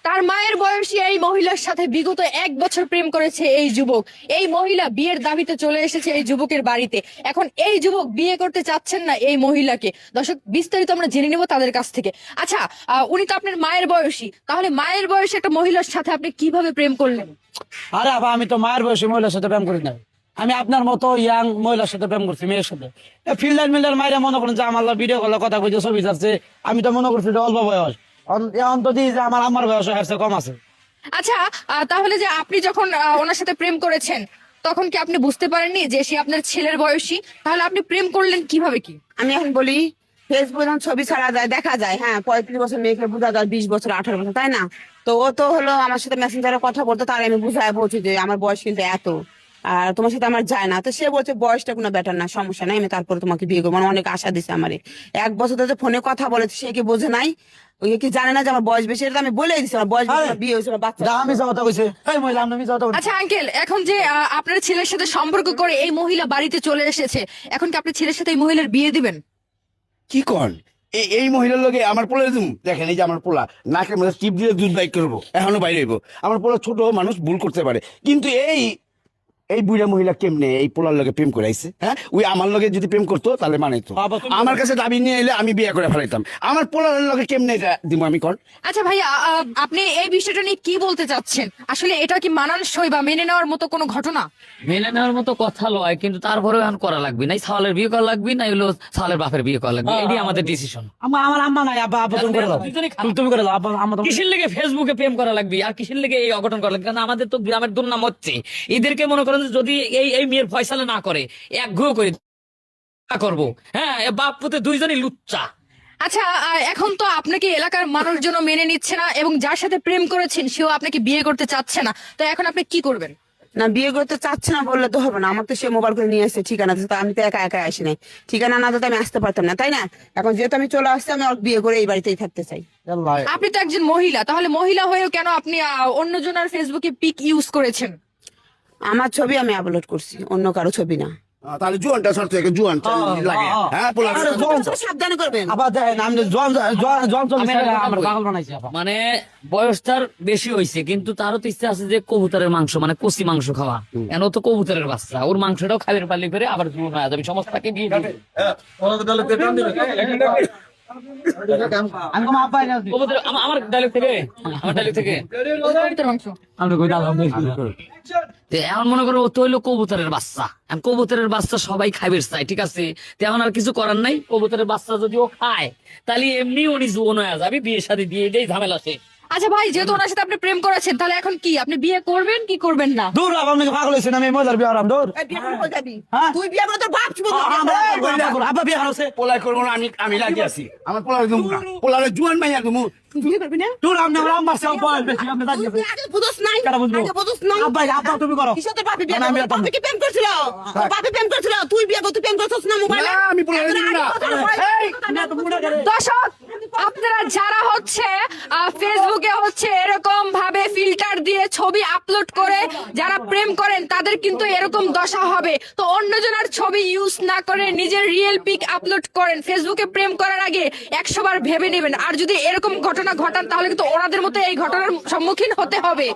তার মায়ের বয়সী এই মহিলার সাথে বিগত 1 বছর প্রেম করেছে এই যুবক। এই মহিলা বিয়ের দাবিতে চলে এসেছে এই যুবকের বাড়িতে। এখন এই যুবক বিয়ে করতে চাচ্ছেন না এই মহিলাকে। দর্শক, বিস্তারিত আমরা জেনে নেব তাদের কাছ থেকে। আচ্ছা, উনি তো আপনার মায়ের বয়সী, তাহলে মায়ের বয়সী একটা মহিলার সাথে আপনি কিভাবে প্রেম করলেন? আরে বাবা, আমি তো মায়ের বয়সী মহিলার সাথে প্রেম করি না। আমি আপনার মতো ইয়াং মহিলার সাথে প্রেম করছি, মেয়ের সাথে। ফিল্ডার মিল্ডার মাইরা মনে করেন যে আমার ভিডিও কলে কথা কইছে, ছবি ছাড়ছে। আমি তো মনে করছি যে অল্প বয়স, অন্তত যে আমার বয়স এর চেয়ে কম আছে। আচ্ছা, তাহলে যে আপনি যখন ওনার সাথে প্রেম করেছেন তখন কি আপনি বুঝতে পারেননি যে সে আপনার ছেলের বয়সী? তাহলে আপনি প্রেম করলেন কিভাবে কি? আমি এখন বলি, ফেসবুকে যখন ছবি ছাড়া যায়, দেখা যায়, হ্যাঁ 35 বছর মেয়েকে বোঝা যায়, 20 বছর 18 বছর, তাই না? তো ও তো হলো আমার সাথে মেসেঞ্জারে কথা বলতো, তার আমি বুঝায় বলছি যে আমার বয়স কিন্তু এত, আর তোমার সাথে আমার যায় না। তো সে বলছে বয়সটা কোনো ব্যাটার না, সমস্যা নাই, আমি তারপরে তোমাকে বিয়ে করবো। মানে অনেক আশা দিছে আমারে। 1 বছর ধরে ফোনে কথা বলেছে, সে কি বোঝে নাই? ওই কি জানে না যে আমার বয়স বেশি? এটা তো আমি বলেই দিছি আমার বয়স বেশি, আমার বিয়ে হয়েছে, আমার বাচ্চা। আমি যা কথা কইছে এই মহিলা, আমি যা কথা কইছি। আচ্ছা আঙ্কেল, এখন যে আপনার ছেলের সাথে সম্পর্ক করে এই মহিলা বাড়িতে চলে এসেছে, এখন কি আপনার ছেলের সাথে এই মহিলার বিয়ে দিবেন? কি কন? এই মহিলার লোকে আমার পোলা দিম? দেখেন, এই যে আমার পোলা নাকের মধ্যে টিপ দিয়ে দুধ বাইক করবো, এখনো বাইরে হইব। আমার পোলা ছোট মানুষ, ভুল করতে পারে, কিন্তু এই বুড়া মহিলা কেমনে এই পোলার লগে প্রেম করাইছে? হ্যাঁ, ওই আমার লগে যদি প্রেম করতো তাহলে মানাইতো। বাবা, তুমি- আমার কাছে দাবি নিয়ে এলে আমি বিয়ে করে ফেলাইতাম। আমার পোলার লগে কেমনে এটা দিব আমি? কর। আচ্ছা ভাইয়া, আপনি এই বিষয়টা নিয়ে কি বলতে চাচ্ছেন? আসলে এটা কি মানানসই বা মেনে নেওয়ার মতো কোনো ঘটনা? মেনে নেওয়ার মতো কথা লয়, কিন্তু তারপরেও এখন করা লাগবে না। সালের বিয়ে করা লাগবে না, এগুলো সালের বাপের বিয়ে করা লাগবে, এটাই আমাদের ডিসিশন। আমার আম্মা নাই, আব্বা আব্বা তুমি করে দাও। দুজনেই খারাপ। তুমি করে দাও আব্বা, আম্মা তুমি। কিসের লেগে ফেসবুকে প্রেম করা লাগবে আর কিসের লেগে এই অঘটন করা লাগবে? কারণ আমাদের তো গ্রামের দুর্নাম হচ্ছে। এদেরকে মনে করেন যে যদি এই মেয়ের ফয়সালা না করে, একঘেয়ে করে করবো। হ্যাঁ, এ বাপ পুতে দুইজনই লুচ্চা। আচ্ছা, এখন তো আপনাকে এলাকার মানুষজন মেনে নিচ্ছে না, এবং যার সাথে প্রেম করেছেন সেও আপনাকে বিয়ে করতে চাচ্ছে না, তো এখন আপনি কি করবেন? না, বিয়ে করতে চাচ্ছে না বললে তো হবে না। আমার তো সে মোবাইল করে নিয়ে এসেছে ঠিকানা দিতে, আমি তো একা একা আসি নাই। ঠিকানা না দিতে আমি আসতে পারতাম না, তাই না? এখন যেহেতু আমি চলে আসছি, আমি ওর বিয়ে করে এই বাড়িতেই থাকতে চাই। আল্লাহ। আপনি তো একজন মহিলা, তাহলে মহিলা হয়েও কেন আপনি অন্যজনের ফেসবুকে পিক ইউজ করেছেন? আমার ছবি আমি আপলোড করছি, অন্য কারো ছবি না। তাহলে জোয়ানটা শর্ত জোয়ান লাগে। হ্যাঁ, পোলা আরে জোয়ান। সাবধানে করবেন। আবার দেখেন, আমি জন জন জন আমি একটা কথা আমার বলি। পাগল বানাইছি আব্বা। মানে বয়স তার বেশি হয়েছে, কিন্তু তারও তো ইচ্ছা আছে যে কবুতরের মাংস, মানে কচি মাংস খাওয়া। কেন তো কবুতরের বাচ্চা, ওর মাংসটাও খাবের পালি করে আবার জীবন হয়ে যাবে। সমস্যাকে বিয়ে দিবে। আমি কোনো আব্বাই না। কবুতর আমার ডায়লগ থেকে, আমার ডায়লগ থেকে কবুতরের মাংস। আমি কই দাও। তো এখন মনে করো ও তো হইলো কবুতরের বাচ্চা। এখন কবুতরের বাচ্চা সবাই খাইবে চাই, ঠিক আছে? তেমন আর কিছু করার নাই। কবুতরের বাচ্চা যদি ও খায়, তাহলে এমনি উনি জীবন হয়ে যাবে, বিয়ে শাদী দিয়ে এটাই ঝামেলা সে। আচ্ছা ভাই, যেহেতু ওনার সাথে আপনি প্রেম করেছেন, তাহলে এখন কি আপনি বিয়ে করবেন কি করবেন না? দূর আব্বা, আমি পাগল হইছি না, আমি মহিলার বিয়ে হারাম। দূর এই বিয়ে করে কই যাবি? হ্যাঁ? তুই বিয়ে করে তোর বাপ ছিল। আব্বা বিয়ে হারাছে। পোলাই করবো না, আমি লাগিয়ে আছি। আমার পোলার দিম না, পোলার জোয়ান মাইয়া তুমি। তুই বিয়ে করবি না? দূর আপনি আমার আম্মার চেয়ে বয়স বেশি, আপনি তুই দাঁড়িয়ে আগে বুঝোস নাই? কারা বুঝবো? আগে বুঝোস নাই? আব্বা আব্বা তুমি করো। কিসে তোর বাপে বিয়ে না, আমি করলো? রাখতাম না। বাপে কি প্রেম করছিল? তোর বাপে প্রেম করছিল? তুই বিয়ে করতে প্রেম করছিস না মোবাইলে? না, আমি পোলার দিম না। দর্শক, আপনারা যারা হচ্ছে ফেসবুকে হচ্ছে এরকম ভাবে ফিল্টার দিয়ে ছবি আপলোড করে যারা প্রেম করেন, তাদের কিন্তু এরকম দশা হবে। তো অন্যজনের ছবি ইউজ না করে নিজের রিয়েল পিক আপলোড করেন। ফেসবুকে প্রেম করার আগে 100 বার ভেবে নেবেন। আর যদি এরকম ঘটনা ঘটান, তাহলে কিন্তু ওনাদের মতো এই ঘটনার সম্মুখীন হতে হবে।